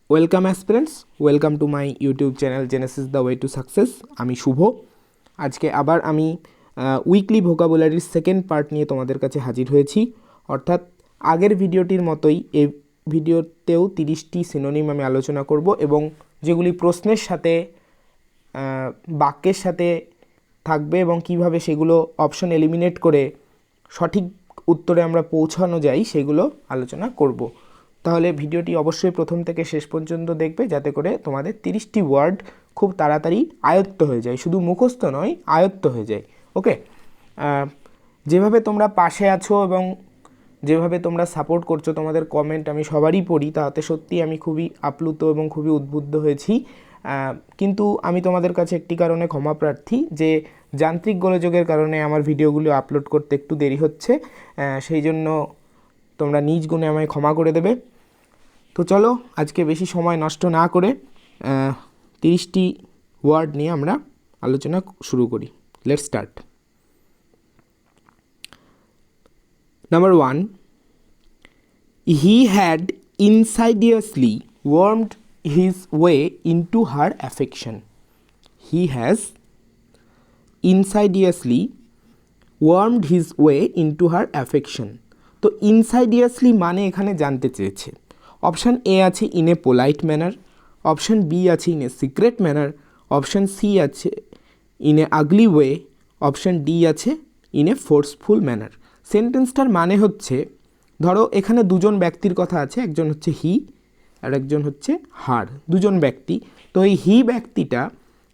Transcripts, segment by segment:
Welcome aspirants, welcome to my YouTube channel Genesis the way to success. আমি শুভ। আজকে আবার আমি উইকলি ভোকাবুলারির সেকেন্ড পার্ট নিয়ে তোমাদের কাছে হাজির হয়েছি। অর্থাৎ আগের ভিডিওটির মতোই এই ভিডিওতেও 30টি সিনোনিম আমি আলোচনা করব এবং যেগুলি প্রশ্নের সাথে বাক্যের সাথে থাকবে এবং কিভাবে সেগুলো অপশন এলিমিনেট করে সঠিক উত্তরে আমরা পৌঁছানো যাই সেগুলো আলোচনা করব। তাহলে ভিডিওটি অবশ্যই প্রথম থেকে শেষ পর্যন্ত দেখবে, যাতে করে তোমাদের 30টি ওয়ার্ড খুব তাড়াতাড়ি আয়ত্ত হয়ে যায়, শুধু মুখস্থ নয়, আয়ত্ত হয়ে যায়। ওকে, যেভাবে তোমরা পাশে আছো এবং যেভাবে তোমরা সাপোর্ট করছো, তোমাদের কমেন্ট আমি সবারই পড়ি, তাতে সত্যি আমি খুবই আপ্লুত এবং খুবই উদ্বুদ্ধ হয়েছি। কিন্তু আমি তোমাদের কাছে একটি কারণে ক্ষমা প্রার্থী, যে যান্ত্রিক গোলযোগের কারণে আমার ভিডিওগুলো আপলোড করতে একটু দেরি হচ্ছে। সেই জন্য তোমরা নিজ গুণে আমায় ক্ষমা করে দেবে। তো চলো, আজকে বেশি সময় নষ্ট না করে 30টি ওয়ার্ড নিয়ে আমরা আলোচনা শুরু করি। Let's start. Number 1, he had insidiously wormed his way into her affection. He has insidiously wormed his way into her affection. তো ইনসাইডিয়াসলি মানে এখানে জানতে চেয়েছে। অপশান এ আছে in a polite manner, option B আছে in a secret manner, option C আছে in a ugly way, option D আছে in a forceful manner. সেন্টেন্সটার মানে হচ্ছে, ধরো এখানে দুজন ব্যক্তির কথা আছে, একজন হচ্ছে হি আর একজন হচ্ছে হার, দুজন ব্যক্তি। তো এই হি ব্যক্তিটা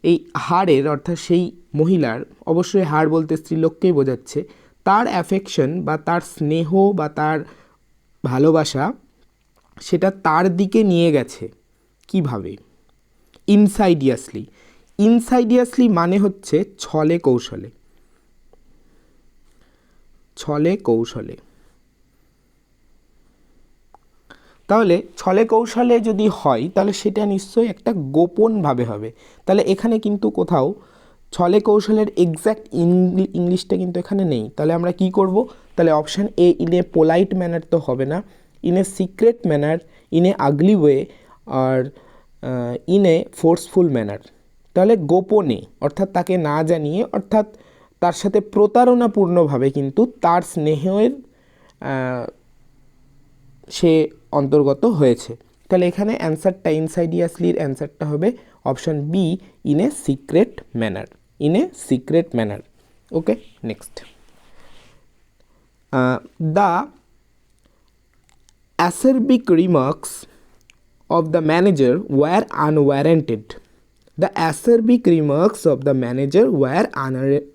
এই হারের অর্থাৎ সেই মহিলার, অবশ্যই হার বলতে স্ত্রীলোককেই বোঝাচ্ছে, তার অ্যাফেকশন বা তার স্নেহ বা তার ভালোবাসা সেটা তার দিকে নিয়ে গেছে। কিভাবে? ইনসাইডিয়াসলি। ইনসাইডিয়াসলি মানে হচ্ছে ছলে কৌশলে, ছলে কৌশলে। তাহলে ছলে কৌশলে যদি হয় তাহলে সেটা নিশ্চয়ই একটা গোপনভাবে হবে। তাহলে এখানে কিন্তু কোথাও ছলে কৌশলের এক্স্যাক্ট ইংলিশটা কিন্তু এখানে নেই। তাহলে আমরা কি করব? তাহলে option A in a polite manner তো হবে না, in a secret manner, in a ugly way আর ইন এ ফোর্সফুল ম্যানার। তাহলে গোপনে, অর্থাৎ তাকে না জানিয়ে, অর্থাৎ তার সাথে প্রতারণাপূর্ণভাবে কিন্তু তার স্নেহের সে অন্তর্গত হয়েছে। তাহলে এখানে অ্যান্সারটা, ইনসাইডিয়াসলির অ্যান্সারটা হবে option B, in a secret manner, in a secret manner. Okay, next. The acerbic remarks of the manager were unwarranted. The acerbic remarks of the manager were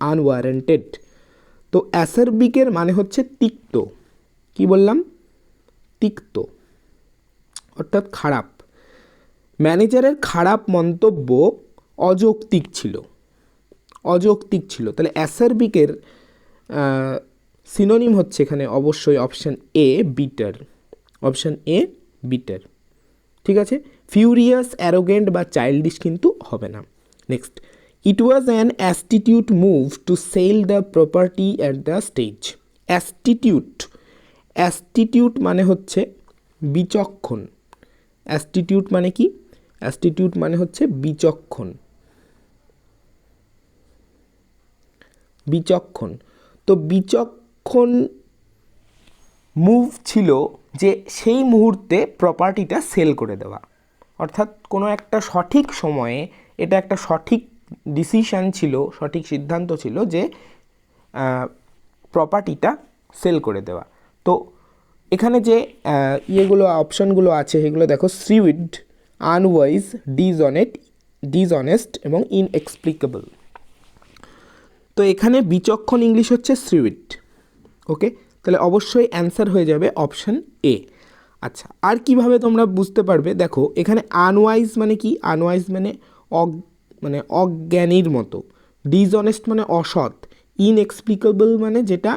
unwarranted. তো অ্যাসারবিকের মানে হচ্ছে তিক্ত। কি বললাম? তিক্ত, অর্থাৎ খারাপ। ম্যানেজারের খারাপ মন্তব্য অযৌক্তিক ছিল, অযৌক্তিক ছিল। তাহলে অ্যাসারবিকের সিনোনিম হচ্ছে এখানে অবশ্যই option A, bitter. Option A, bitter. ঠিক আছে, ফিউরিয়াস, অ্যারোগেন্ট বা চাইল্ডিশ কিন্তু হবে না। Next, it was an astute move to sell the property at the stage. Astute, astute মানে হচ্ছে বিচক্ষণ। অ্যাস্টিটিউট মানে কি? অ্যাস্টিটিউট মানে হচ্ছে বিচক্ষণ, বিচক্ষণ। তো বিচক্ষণ মুভ ছিল যে সেই মুহূর্তে প্রপার্টিটা সেল করে দেওয়া, অর্থাৎ কোনো একটা সঠিক সময়ে এটা একটা সঠিক ডিসিশান ছিল, সঠিক সিদ্ধান্ত ছিল যে প্রপার্টিটা সেল করে দেওয়া। তো এখানে যে ইয়েগুলো অপশানগুলো আছে সেগুলো দেখো, শ্রিউড, আনওয়াইজ, ডিসঅনেস্ট এবং ইনএক্সপ্লিকেবল। তো এখানে বিচক্ষণ ইংলিশ হচ্ছে শ্রিউড। ওকে, তাহলে অবশ্যই অ্যান্সার হয়ে যাবে অপশান এ। আচ্ছা, আর কিভাবে তোমরা বুঝতে পারবে? দেখো এখানে আনওয়াইজ মানে কি? আনওয়াইজ মানে অজ্ঞানীর মতো, ডিসঅনেস্ট মানে অসৎ, ইনএক্সপ্লিকেবল মানে যেটা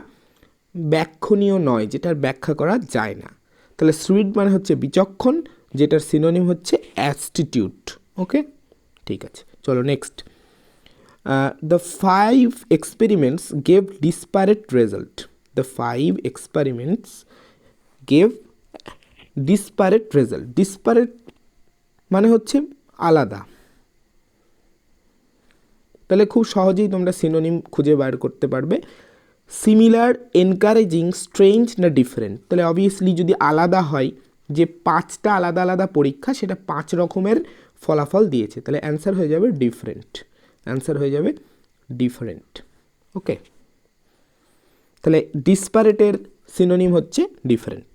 ব্যাখ্যানীয় নয়, যেটার ব্যাখ্যা করা যায় না। তাহলে শ্রুইড মানে হচ্ছে বিচক্ষণ, যেটার সিনোনিম হচ্ছে অ্যাস্টিটিউট। ওকে, ঠিক আছে, চলো next. The 5 experiments gave disparate result. The 5 experiments gave disparate result. Disparate মানে হচ্ছে আলাদা। তাহলে খুব সহজেই তোমরা সিনোনিম খুঁজে বার করতে পারবে। সিমিলার, এনকারেজিং, স্ট্রেঞ্জ না ডিফারেন্ট। তাহলে অবভিয়াসলি যদি আলাদা হয়, যে 5টা আলাদা আলাদা পরীক্ষা, সেটা 5 রকমের ফলাফল দিয়েছে, তাহলে অ্যান্সার হয়ে যাবে ডিফারেন্ট। অ্যান্সার হয়ে যাবে ডিফারেন্ট। ওকে, তাহলে ডিসপারেটের সিনোনিম হচ্ছে ডিফারেন্ট।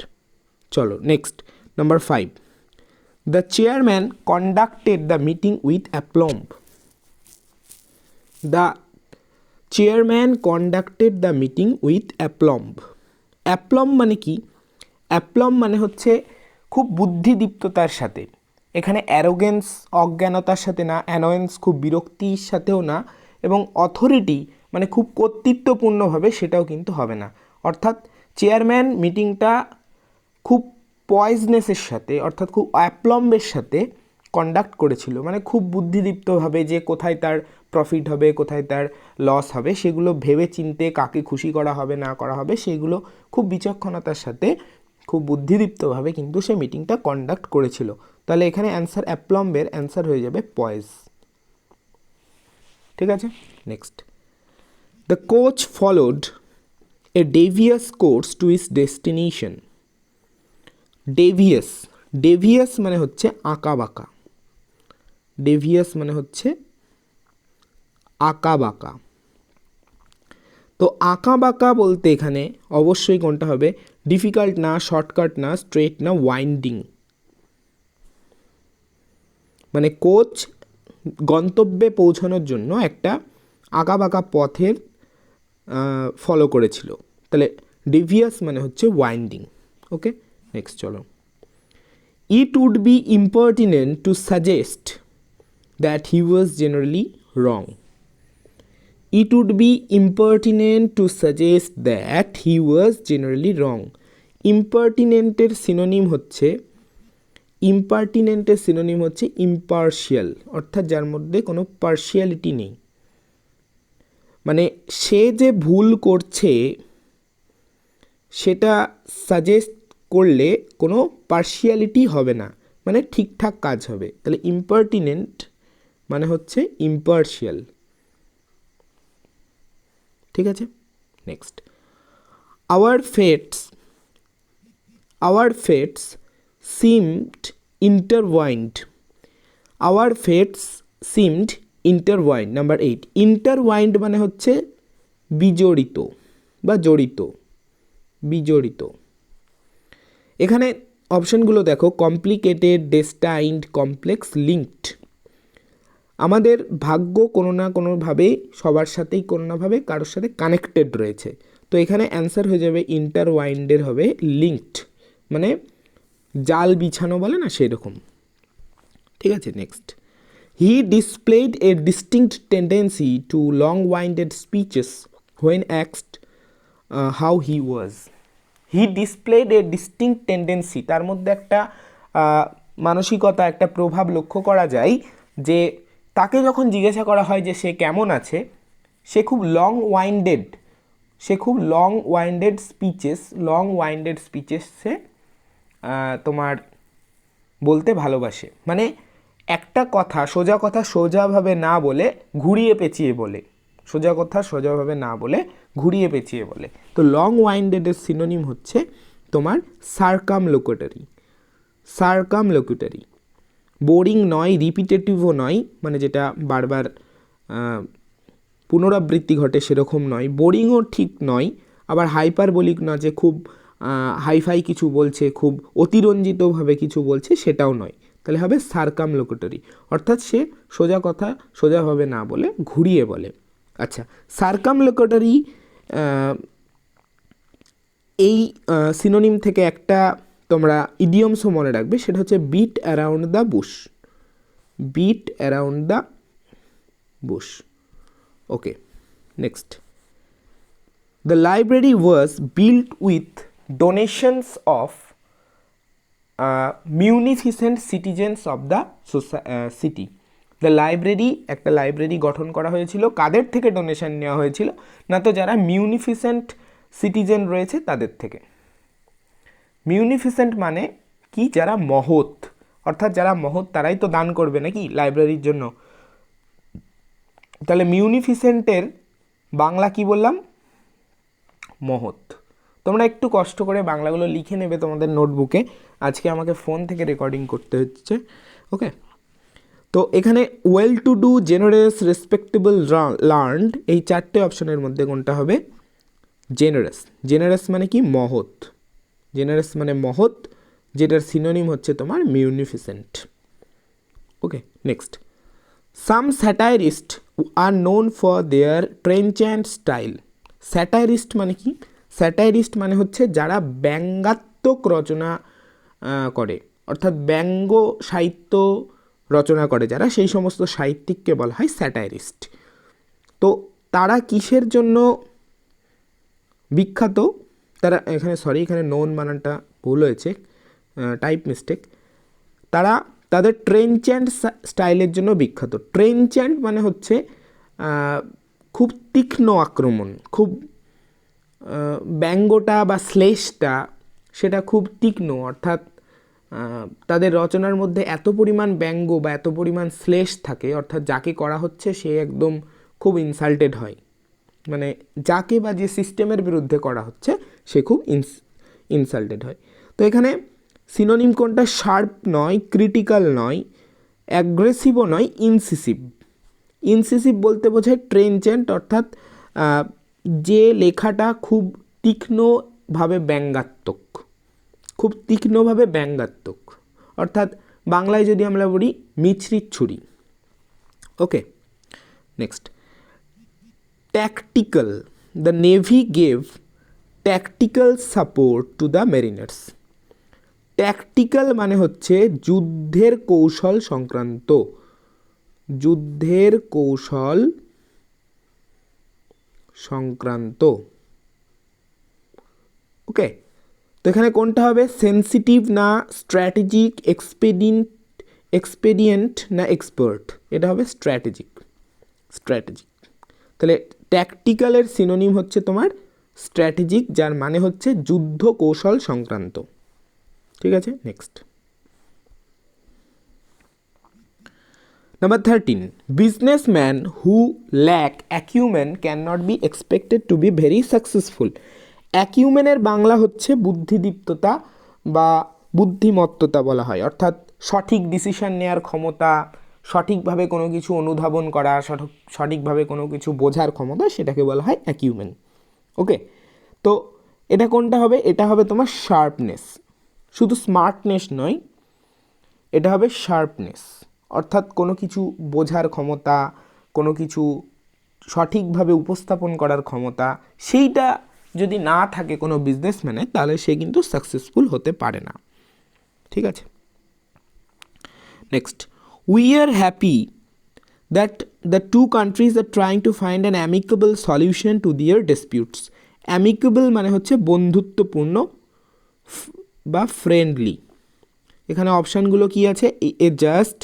চলো next, number 5, the chairman conducted the meeting with aplomb. The chairman conducted the meeting with aplomb. Aplomb মানে কি? অ্যাপ্লম্ব মানে হচ্ছে খুব বুদ্ধিদীপ্ততার সাথে। এখানে অ্যারোগেন্স, অজ্ঞানতার সাথে না, অ্যানোয়েন্স খুব বিরক্তির সাথেও না, এবং অথরিটি মানে খুব কর্তৃত্বপূর্ণভাবে, সেটাও কিন্তু হবে না। অর্থাৎ চেয়ারম্যান মিটিংটা খুব পয়জনেসের সাথে, অর্থাৎ খুব অ্যাপ্লম্বের সাথে কন্ডাক্ট করেছিল, মানে খুব বুদ্ধিদীপ্তভাবে, যে কোথায় তার প্রফিট হবে, কোথায় তার লস হবে, সেগুলো ভেবে চিনতে, কাকে খুশি করা হবে না করা হবে, সেগুলো খুব বিচক্ষণতার সাথে, খুব বুদ্ধিদীপ্তভাবে কিন্তু সে মিটিংটা কন্ডাক্ট করেছিল। তাহলে এখানে অ্যান্সার, অ্যাপ্লম্বের অ্যান্সার হয়ে যাবে পয়েজ। ঠিক আছে, next, the coach followed a devious course to its destination. Devious, devious মানে হচ্ছে আঁকা বাঁকা। ডেভিয়াস মানে হচ্ছে আঁকা বাঁকা। তো আঁকা বাঁকা বলতে এখানে অবশ্যই কোনটা হবে? ডিফিকাল্ট না, শর্টকাট না, স্ট্রেট না, ওয়াইন্ডিং। মানে কোচ গন্তব্যে পৌঁছানোর জন্য একটা আঁকা বাঁকা পথের ফলো করেছিল। তাহলে ডেভিয়াস মানে হচ্ছে ওয়াইন্ডিং। ওকে, নেক্সট চলো, it would be impertinent to suggest that he was generally wrong. It would be impertinent to suggest that he was generally wrong. Impertinent-এর সিনোনিম হচ্ছে, impertinent-এর সিনোনিম হচ্ছে impartial, অর্থাৎ যার মধ্যে কোনো পার্শিয়ালিটি নেই। মানে সে যে ভুল করছে সেটা সাজেস্ট করলে কোনো পার্শিয়ালিটি হবে না, মানে ঠিকঠাক কাজ হবে। তাহলে impertinent মানে হচ্ছে impartial। ঠিক আছে, next, our fates seemed intertwined. Our fates seemed intertwined. Number 8, intertwined মানে হচ্ছে বিজড়িত বা জড়িত, বিজড়িত। এখানে অপশনগুলো দেখো, কমপ্লিকেটেড, ডেস্টাইন্ড, কমপ্লেক্স, লিঙ্কড। আমাদের ভাগ্য কোনো না কোনোভাবে, সবার সাথেই কোনো নাভাবে কারোর সাথে কানেক্টেড রয়েছে। তো এখানে অ্যান্সার হয়ে যাবে ইন্টারওয়াইন্ডের হবে লিঙ্কড, মানে জাল বিছানো বলে না, সেরকম। ঠিক আছে, next, he displayed a distinct tendency to long winded speeches when asked how he was. He displayed a distinct tendency, তার মধ্যে একটা মানসিকতা, একটা প্রভাব লক্ষ্য করা যায়, যে তাকে যখন জিজ্ঞাসা করা হয় যে সে কেমন আছে, সে খুব লং ওয়াইন্ডেড স্পিচেস সে তোমার বলতে ভালোবাসে। মানে একটা কথা, সোজা কথা সোজাভাবে না বলে ঘুরিয়ে পেঁচিয়ে বলে, সোজা কথা সোজাভাবে না বলে ঘুরিয়ে পেঁচিয়ে বলে। তো লং ওয়াইন্ডেডের সিনোনিম হচ্ছে তোমার সার্কামলোকুটারি। বোরিং নয়, রিপিটেটিভও নয়, মানে যেটা বারবার পুনরাবৃত্তি ঘটে সেরকম নয়। বোরিংও ঠিক নয়, আবার হাইপারবোলিক না, যে খুব হাইফাই কিছু বলছে, খুব অতিরঞ্জিতভাবে কিছু বলছে, সেটাও নয়। তাহলে হবে সার্কামলোকুটারি, অর্থাৎ সে সোজা কথা সোজাভাবে না বলে ঘুরিয়ে বলে। আচ্ছা, সার্কামলোকুটারি এই সিনোনিম থেকে একটা তোমরা ইডিয়মসও মনে রাখবে, সেটা হচ্ছে beat around the bush. Beat around the bush. Okay, next, the library was built with donations of munificent citizens of the city. The library, একটা লাইব্রেরি গঠন করা হয়েছিল, কাদের থেকে ডোনেশন নেওয়া হয়েছিল? না তো যারা মিউনিফিসেন্ট সিটিজেন রয়েছে তাদের থেকে। মিউনিফিসেন্ট মানে কি? যারা মহৎ, অর্থাৎ যারা মহৎ তারাই তো দান করবে নাকি লাইব্রেরির জন্য। তাহলে মিউনিফিসেন্টের বাংলা কি বললাম? মহৎ। তোমরা একটু কষ্ট করে বাংলাগুলো লিখে নেবে তোমাদের নোটবুকে, আজকে আমাকে ফোন থেকে রেকর্ডিং করতে হচ্ছে। ওকে, তো এখানে well to do, generous, respectable, learned, এই চারটে অপশনের মধ্যে কোনটা হবে? জেনারেস। জেনারেস মানে কি? মহৎ। জেনারেস মানে মহৎ, যেটার সিনোনিম হচ্ছে তোমার munificent. Okay, next. Some satirist are known for their trenchant style. Satirist মানে কি? স্যাটাইরিস্ট মানে হচ্ছে যারা ব্যঙ্গাত্মক রচনা করে, অর্থাৎ ব্যঙ্গ সাহিত্য রচনা করে যারা, সেই সমস্ত সাহিত্যিককে বলা হয় স্যাটাইরিস্ট। তো তারা কিসের জন্য বিখ্যাত? তারা এখানে নোন বানানটা ভুল হয়েছে, টাইপ মিস্টেক। তারা তাদের ট্রেনচ্যান্ট স্টাইলের জন্য বিখ্যাত। ট্রেনচ্যান্ট মানে হচ্ছে খুব তীক্ষ্ণ আক্রমণ, খুব ব্যঙ্গটা বা শ্লেষটা সেটা খুব তীক্ষ্ণ, অর্থাৎ তাদের রচনার মধ্যে এত পরিমাণ ব্যঙ্গ বা এত পরিমাণ শ্লেষ থাকে, অর্থাৎ যাকে করা হচ্ছে সে একদম খুব ইনসাল্টেড হয়, মানে যাকে বা যে সিস্টেমের বিরুদ্ধে করা হচ্ছে সে খুব ইনসাল্টেড হয়। তো এখানে সিনোনিম কোনটা? শার্প নয়, ক্রিটিক্যাল নয়, অ্যাগ্রেসিভও নয়, ইনসিসিভ। ইনসিসিভ বলতে বোঝায় ট্রেনচ্যান্ট, অর্থাৎ যে লেখাটা খুব তীক্ষ্ণভাবে ব্যঙ্গাত্মক, খুব তীক্ষ্ণভাবে ব্যঙ্গাত্মক, অর্থাৎ বাংলায় যদি আমরা বলি মিছরির ছুরি। Okay, next. Tactical, the navy gave tactical support to the mariners. Tactical মানে হচ্ছে যুদ্ধের কৌশল সংক্রান্ত, যুদ্ধের কৌশল সংক্রান্ত। ওকে, তো এখানে কোনটা হবে? সেন্সিটিভ না স্ট্র্যাটেজিক, এক্সপেডিয়েন্ট না এক্সপার্ট? এটা হবে স্ট্র্যাটেজিক। স্ট্র্যাটেজিক। তাহলে ট্যাকটিক্যালের সিনোনিম হচ্ছে তোমার স্ট্র্যাটেজিক, যার মানে হচ্ছে যুদ্ধ কৌশল সংক্রান্ত। ঠিক আছে, next. Number 13. Businessmen who lack acumen cannot be expected to be very successful. অ্যাকিউমেনের বাংলা হচ্ছে বুদ্ধিদীপ্ততা বা বুদ্ধিমত্ততা বলা হয়, অর্থাৎ সঠিক ডিসিশন নেওয়ার ক্ষমতা, সঠিকভাবে কোনো কিছু অনুধাবন করা, সঠিকভাবে কোনো কিছু বোঝার ক্ষমতা, সেটাকে বলা হয় অ্যাকিউমেন। ওকে, তো এটা কোনটা হবে? এটা হবে তোমার শার্পনেস। শুধু স্মার্টনেস নয়, এটা হবে শার্পনেস, অর্থাৎ কোনো কিছু বোঝার ক্ষমতা, কোনো কিছু সঠিকভাবে উপস্থাপন করার ক্ষমতা, সেইটা যদি না থাকে কোনো বিজনেসম্যানের, তাহলে সে কিন্তু সাকসেসফুল হতে পারে না। ঠিক আছে, next. We are happy that the two countries are trying to find an amicable solution to their disputes. Amicable মানে হচ্ছে বন্ধুত্বপূর্ণ বা ফ্রেন্ডলি। এখানে অপশানগুলো কি আছে? A just,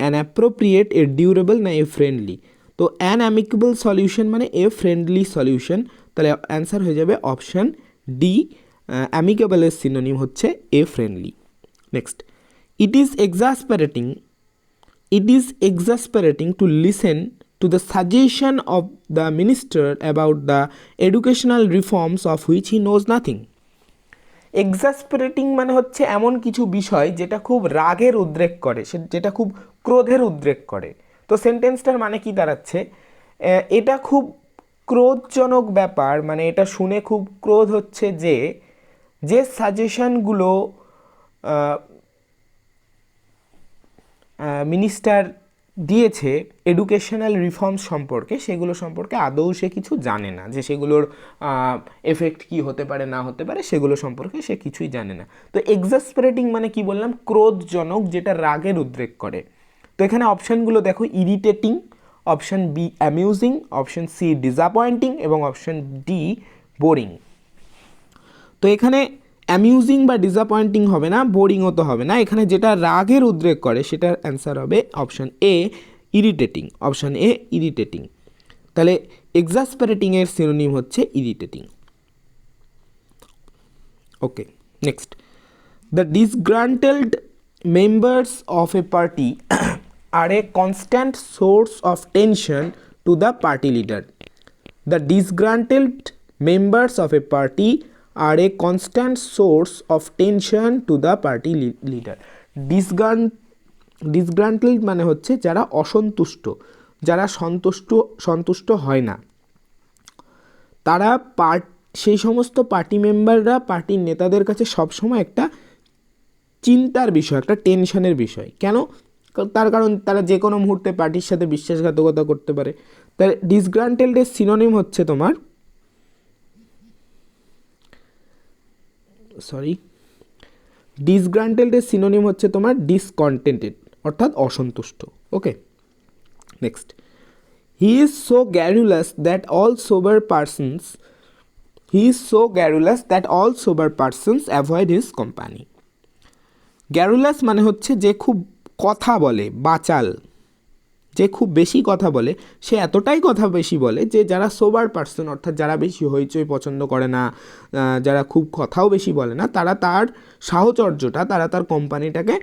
an appropriate, a durable না এ ফ্রেন্ডলি। তো অ্যান অ্যামিকেবল সলিউশন মানে এ ফ্রেন্ডলি সলিউশন, তাহলে অ্যান্সার হয়ে যাবে অপশান ডি। অ্যামিকেবলের সিনোনিম হচ্ছে a friendly. Next. It is exasperating to listen to the suggestion of the minister about the educational reforms of which he knows nothing. এক্সাসপারেটিং মানে হচ্ছে এমন কিছু বিষয় যেটা খুব রাগের উদ্রেক করে, যেটা খুব ক্রোধের উদ্রেক করে। তো সেন্টেন্সটার মানে কি দাঁড়াচ্ছে? এটা খুব ক্রোধজনক ব্যাপার, মানে এটা শুনে খুব ক্রোধ হচ্ছে যে সাজেশনগুলো মিনিস্টার দিয়েছে এডুকেশনাল রিফর্মস সম্পর্কে, সেগুলো সম্পর্কে আদৌ সে কিছু জানে না, যে সেগুলোর এফেক্ট কি হতে পারে না হতে পারে সেগুলো সম্পর্কে সে কিছুই জানে না। তো এক্সাসপারেটিং মানে কি বললাম? ক্রোধজনক, যেটা রাগের উদ্রেক করে। তো এখানে অপশানগুলো দেখো, irritating, option B amusing, option C disappointing এবং অপশান ডি বোরিং। তো এখানে অ্যামিউজিং বা ডিসঅ্যাপয়েন্টিং হবে না, বোরিংও তো হবে না, এখানে যেটা রাগের উদ্রেক করে সেটার অ্যান্সার হবে option A irritating. Option A irritating. তাহলে এক্সাসপারেটিংয়ের সিনোনিম হচ্ছে irritating. Okay, next. The disgruntled members of a party are a constant source of tension to the party leader. The disgruntled members of a party are a constant source of tension to the party leader. ডিসগ্রান্টেড মানে হচ্ছে যারা অসন্তুষ্ট, যারা সন্তুষ্ট হয় না, তারা সেই সমস্ত পার্টি মেম্বাররা পার্টির নেতাদের কাছে সবসময় একটা চিন্তার বিষয়, একটা টেনশনের বিষয়। কেন? তার কারণ তারা যে কোনো মুহূর্তে পার্টির সাথে বিশ্বাসঘাতকতা করতে পারে। তার ডিসগ্রান্টেডের সিনোনিম হচ্ছে তোমার ডিসগ্রান্টেডের সিনোনিম হচ্ছে তোমার ডিসকন্টেন্টেড, অর্থাৎ অসন্তুষ্ট। Okay, next, he is so garrulous that all sober persons avoid his company. Garrulous মানে হচ্ছে যে খুব কথা বলে, বাচাল, যে খুব বেশি কথা বলে, সে এতটাই কথা বেশি বলে যে যারা সোবার পার্সন, অর্থাৎ যারা বেশি হইচই পছন্দ করে না, যারা খুব কথাও বেশি বলে না, তারা তার সাহচর্যটা, তারা তার কোম্পানিটাকে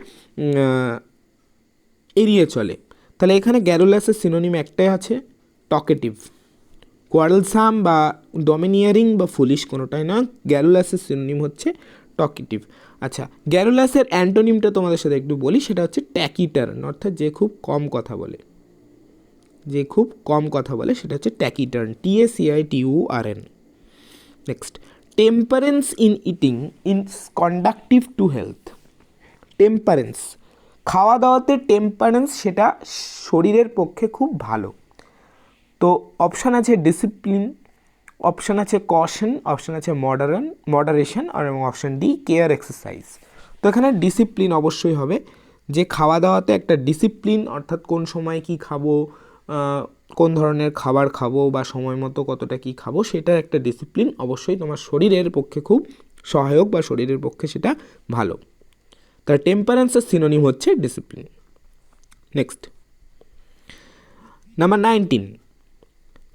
এড়িয়ে চলে। তাহলে এখানে গ্যারুলাসের সিনোনিম একটাই আছে, টকেটিভ। কোয়ারেলসাম বা ডমিনিয়ারিং বা ফুলিশ কোনোটাই না, গ্যারুলাসের সিনোনিম হচ্ছে টকেটিভ। আচ্ছা, গ্যারুলাসের অ্যান্টোনিমটা তোমাদের সাথে একটু বলি, সেটা হচ্ছে ট্যাকিটার্ন, অর্থাৎ যে খুব কম কথা বলে, যে খুব কম কথা বলে সেটা হচ্ছে ট্যাকিটার্ন, TACITURN। Next, temperance in eating is conductive to health. Temperance, খাওয়া দাওয়াতে টেম্পারেন্স, সেটা শরীরের পক্ষে খুব ভালো। তো অপশান আছে ডিসিপ্লিন, অপশান আছে কশন, অপশান আছে মডারেশন, আর এবং অপশান ডি কেয়ার এক্সারসাইজ। তো এখানে ডিসিপ্লিন অবশ্যই হবে, যে খাওয়া দাওয়াতে একটা ডিসিপ্লিন, অর্থাৎ কোন সময় কি খাবো, কোন ধরনের খাবার খাবো বা সময় মতো কতটা কি খাবো, সেটার একটা ডিসিপ্লিন অবশ্যই তোমার শরীরের পক্ষে খুব সহায়ক বা শরীরের পক্ষে সেটা ভালো। তার টেম্পারেন্সের সিনোনিম হচ্ছে discipline. Next, number 19,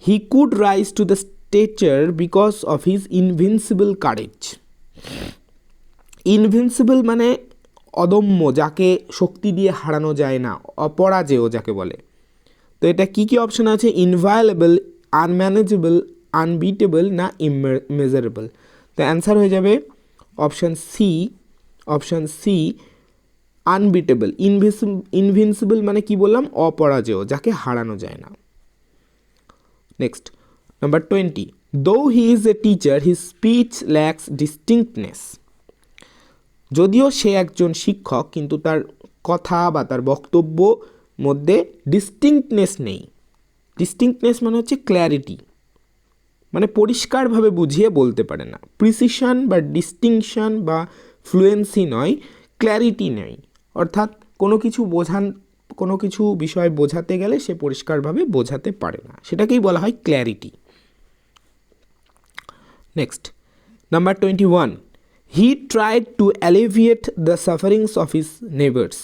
he could rise to the স্টেচার because of his invincible courage. Invincible মানে অদম্য, যাকে শক্তি দিয়ে হারানো যায় না, অপরাজেয় যাকে বলে। তো এটা কী কী অপশান আছে? ইনভায়োলেবল, আনম্যানেজেবল, আনবিটেবল না ইমেজারেবল। তো অ্যান্সার হয়ে যাবে অপশান সি আনবিটেবল। ইনভিনসিবল মানে কি বললাম? অপরাজেয়, যাকে হারানো যায় না। Next, number 20, though he is a teacher his speech lacks distinctness. যদিও সে একজন শিক্ষক, কিন্তু তার কথা বা তার বক্তব্য মধ্যে ডিস্টিংক্টনেস নেই। ডিস্টিংক্টনেস মানে হচ্ছে ক্ল্যারিটি, মানে পরিষ্কারভাবে বুঝিয়ে বলতে পারে না। প্রিসিশন বা ডিস্টিংশন বা ফ্লুয়েন্সি নয়, ক্ল্যারিটি নেই, অর্থাৎ কোনো কিছু বিষয় বোঝাতে গেলে সে পরিষ্কারভাবে বোঝাতে পারে না, সেটাকেই বলা হয় clarity. Next, number 21, he tried to alleviate the sufferings of his neighbours.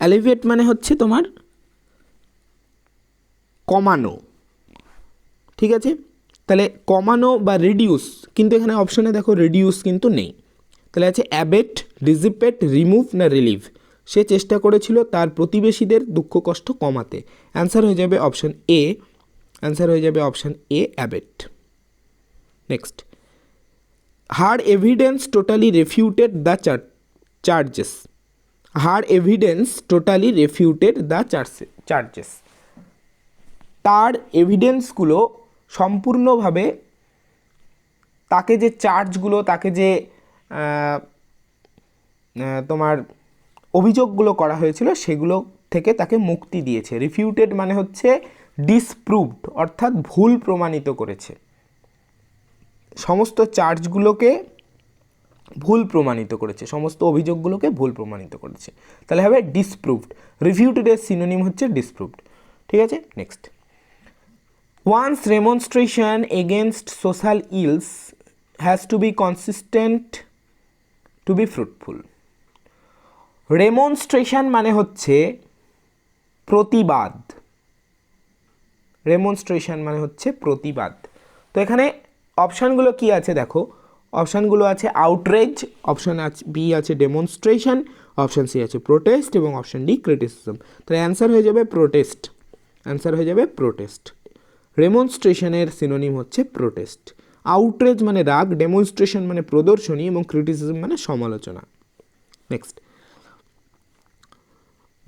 অ্যালিভেট মানে হচ্ছে তোমার কমানো, ঠিক আছে? তাহলে কমানো বা রিডিউস, কিন্তু এখানে অপশানে দেখো রিডিউস কিন্তু নেই। তাহলে আছে অ্যাবেট, ডিসিপেট, রিমুভ না রিলিভ। সে চেষ্টা করেছিল তার প্রতিবেশীদের দুঃখ কষ্ট কমাতে। অ্যান্সার হয়ে যাবে option A, abate. Next, her evidence totally refuted the charges. Her evidence totally refuted the charges. তার এভিডেন্সগুলো সম্পূর্ণভাবে তাকে যে চার্জগুলো, তাকে যে তোমার অভিযোগগুলো করা হয়েছিল সেগুলো থেকে তাকে মুক্তি দিয়েছে। রিফিউটেড মানে হচ্ছে ডিসপ্রুভড, অর্থাৎ ভুল প্রমাণিত করেছে। সমস্ত চার্জগুলোকে ভুল প্রমাণিত করেছে, সমস্ত অভিযোগগুলোকে ভুল প্রমাণিত করেছে। তাহলে হবে ডিসপ্রুভড। রিফিউটেডের সিনোনিম হচ্ছে ডিসপ্রুভড, ঠিক আছে? Next, one's remonstration against social ills has to be consistent to be fruitful. রেমনস্ট্রেশন মানে হচ্ছে প্রতিবাদ। ডেমনস্ট্রেশন মানে হচ্ছে প্রতিবাদ। তো এখানে অপশানগুলো কি আছে দেখো, অপশানগুলো আছে আউটরেজ, অপশান আছে বি আছে ডেমনস্ট্রেশন, অপশান সি আছে প্রোটেস্ট এবং অপশান ডি ক্রিটিসিজম। তাহলে অ্যান্সার হয়ে যাবে প্রোটেস্ট, অ্যান্সার হয়ে যাবে প্রোটেস্ট। ডেমনস্ট্রেশনের সিনোনিম হচ্ছে প্রোটেস্ট। আউটরেজ মানে রাগ, ডেমনস্ট্রেশন মানে প্রদর্শনী এবং ক্রিটিসিজম মানে সমালোচনা। Next,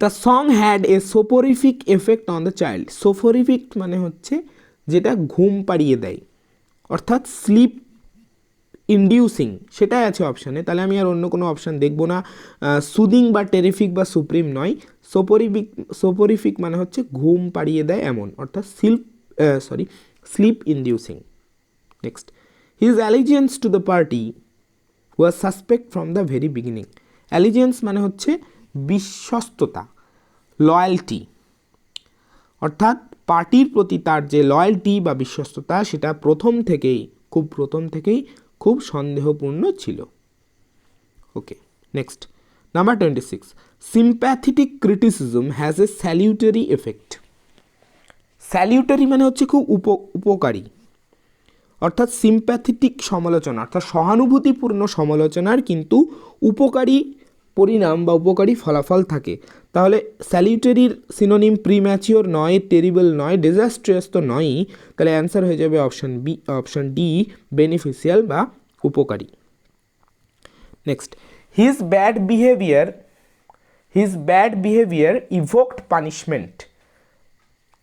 the song had a soporific effect on the child. Soporific মানে হচ্ছে যেটা ঘুম পাড়িয়ে দেয়, অর্থাৎ স্লিপ ইন্ডিউসিং, সেটাই আছে অপশানে। তাহলে আমি আর অন্য কোনো অপশান দেখব না। সুদিং বা টেরিফিক বা সুপ্রিম নয়। সোপোরিফিক মানে হচ্ছে ঘুম পাড়িয়ে দেয় এমন, অর্থাৎ sleep inducing. Next, his allegiance to the party was suspect from the very beginning. Allegiance মানে হচ্ছে বিশ্বস্ততা, লয়্যালটি, অর্থাৎ পার্টির প্রতি তার যে লয়্যালটি বা বিশ্বস্ততা সেটা প্রথম থেকেই খুব সন্দেহপূর্ণ ছিল। Okay, next, number 26, sympathetic criticism has a salutary effect. Salutary মানে হচ্ছে খুব উপকারী, অর্থাৎ সিম্প্যাথেটিক সমালোচনা অর্থাৎ সহানুভূতিপূর্ণ সমালোচনার কিন্তু উপকারী পরিণাম বা উপকারী ফলাফল থাকে। তাহলে স্যালিউটারির সিনোনিম প্রিম্যাচিওর নয়, টেরিবল নয়, ডিজাস্ট্রিয়াস তো নয়ই। তাহলে অ্যান্সার হয়ে যাবে অপশান ডি বেনিফিশিয়াল বা উপকারী। Next, his bad behaviour evoked punishment.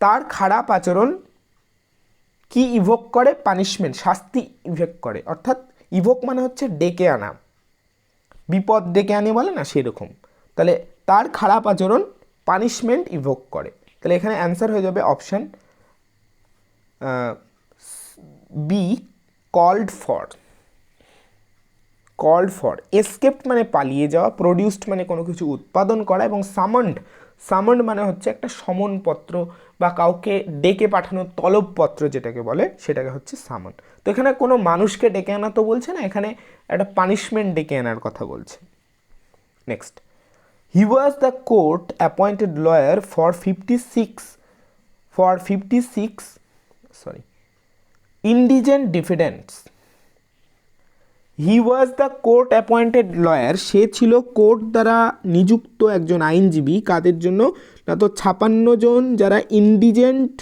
তার খারাপ আচরণ কি ইভোক করে? পানিশমেন্ট, শাস্তি ইভোক করে। অর্থাৎ ইভোক মানে হচ্ছে ডেকে আনা, বিপদ ডেকে আনে বলে না, সেরকম। তাহলে তার খারাপ আচরণ পানিশমেন্ট ইভোক করে। তাহলে এখানে অ্যান্সার হয়ে যাবে option B called for. Escaped মানে পালিয়ে যাওয়া, প্রডিউসড মানে কোনো কিছু উৎপাদন করা, এবং সামন্ড মানে হচ্ছে একটা সমনপত্র বা কাউকে ডেকে পাঠানো তলবপত্র যেটাকে বলে, সেটাকে হচ্ছে সামন। তো এখানে কোনো মানুষকে ডেকে আনা তো বলছে না, এখানে একটা পানিশমেন্ট ডেকে আনার কথা বলছে। Next, he was the court appointed lawyer for 56 indigent defendants. He was the court appointed lawyer, সে ছিল কোর্ট দ্বারা নিযুক্ত একজন আইনজীবী। কাদের জন্য? না তো 56 জন যারা ইন্ডিজেন্ট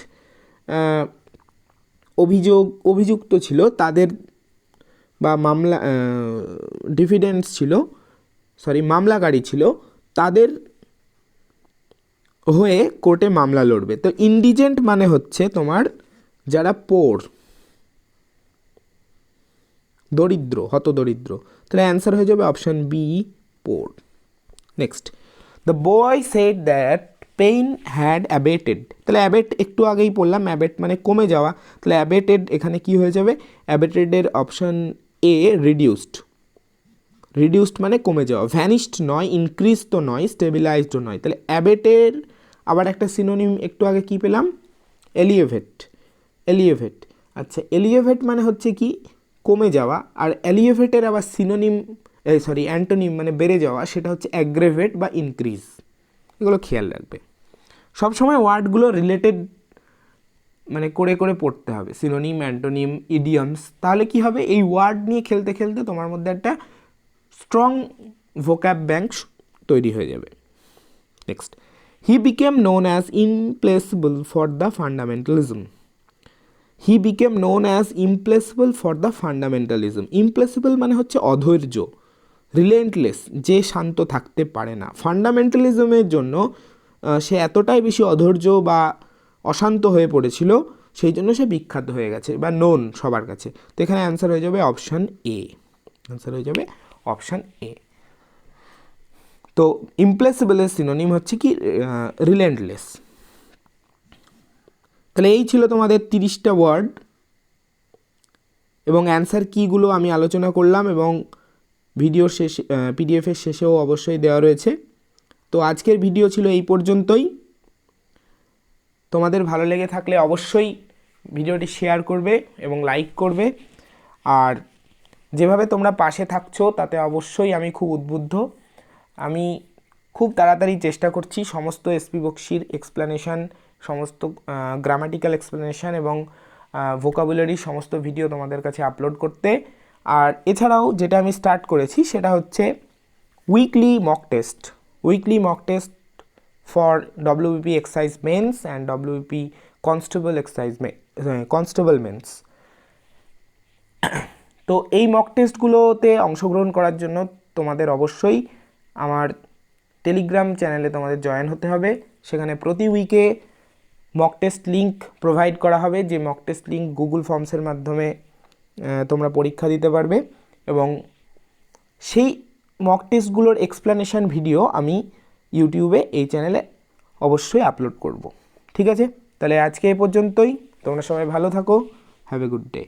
অভিযুক্ত ছিল তাদের, বা মামলাকারী ছিল, তাদের হয়ে কোর্টে মামলা লড়বে। তো ইন্ডিজেন্ট মানে হচ্ছে তোমার যারা পোর, দরিদ্র, হতদরিদ্র। তাহলে অ্যান্সার হয়ে যাবে option B poor. Next, the boy said that pain had abated. তাহলে অ্যাবেট একটু আগেই পড়লাম, অ্যাবেট মানে কমে যাওয়া। তাহলে অ্যাবেটেড এখানে কি হয়ে যাবে? অ্যাবেটেডের অপশান এ রিডিউসড মানে কমে যাওয়া। ভ্যানিশড নয়, ইনক্রিজ তো নয়, স্টেবিলাইজডও নয়। তাহলে অ্যাবেটের আবার একটা সিনোনিম একটু আগে কি পেলাম? এলিয়েভেট। আচ্ছা, এলিয়েভেট মানে হচ্ছে কি? কমে যাওয়া। আর এলিয়েভেটের আবার অ্যান্টোনিম মানে বেড়ে যাওয়া, সেটা হচ্ছে অ্যাগ্রেভেট বা ইনক্রিজ। এগুলো খেয়াল রাখবে সবসময়, ওয়ার্ডগুলো রিলেটেড মানে করে পড়তে হবে, সিনোনিম, অ্যান্টোনিম, ইডিয়মস। তাহলে কি হবে? এই ওয়ার্ড নিয়ে খেলতে খেলতে তোমার মধ্যে একটা স্ট্রং ভোক্যাব ব্যাংক তৈরি হয়ে যাবে। Next, he became known as implacable for the fundamentalism. Implacable মানে হচ্ছে অধৈর্য, রিলেন্টলেস, যে শান্ত থাকতে পারে না। ফান্ডামেন্টালিজমের জন্য সে এতটাই বেশি অধৈর্য বা অশান্ত হয়ে পড়েছিল, সেই জন্য সে বিখ্যাত হয়ে গেছে বা নোন সবার কাছে। তো এখানে অ্যান্সার হয়ে যাবে অপশান এ। তো ইমপ্লেসিবলের সিনোনিম হচ্ছে কি? রিলেন্টলেস। তাহলে এই ছিল তোমাদের 30টা ওয়ার্ড, এবং অ্যান্সার কীগুলো আমি আলোচনা করলাম, এবং ভিডিওর শেষে পিডিএফের শেষেও অবশ্যই দেওয়া রয়েছে। তো আজকের ভিডিও ছিল এই পর্যন্তই। তোমাদের ভালো লেগে থাকলে অবশ্যই ভিডিওটি শেয়ার করবে এবং লাইক করবে। আর যেভাবে তোমরা পাশে থাকছো তাতে অবশ্যই আমি খুব উদ্বুদ্ধ। আমি খুব তাড়াতাড়ি চেষ্টা করছি সমস্ত এসপি বক্সির এক্সপ্লেনেশন সমস্ত গ্রামাটিক্যাল এক্সপ্লেনেশন এবং ভোকাবুলারি সমস্ত ভিডিও তোমাদের কাছে আপলোড করতে। আর এছাড়াও যেটা আমি স্টার্ট করেছি সেটা হচ্ছে weekly mock test for WBP excise mains and WBP constable mains. তো এই মক টেস্টগুলোতে অংশগ্রহণ করার জন্য তোমাদের অবশ্যই আমার টেলিগ্রাম চ্যানেলে তোমাদের জয়েন হতে হবে। সেখানে প্রতি উইকে মক টেস্ট লিঙ্ক প্রোভাইড করা হবে, যে মক টেস্ট লিঙ্ক গুগল ফর্মসের মাধ্যমে তোমরা পরীক্ষা দিতে পারবে, এবং সেই মক টেস্টগুলোর এক্সপ্লেনেশন ভিডিও আমি ইউটিউবে এই চ্যানেলে অবশ্যই আপলোড করব। ঠিক আছে, তাহলে আজকে এই পর্যন্তই। তোমরা সবাই ভালো থাকো। Have a good day.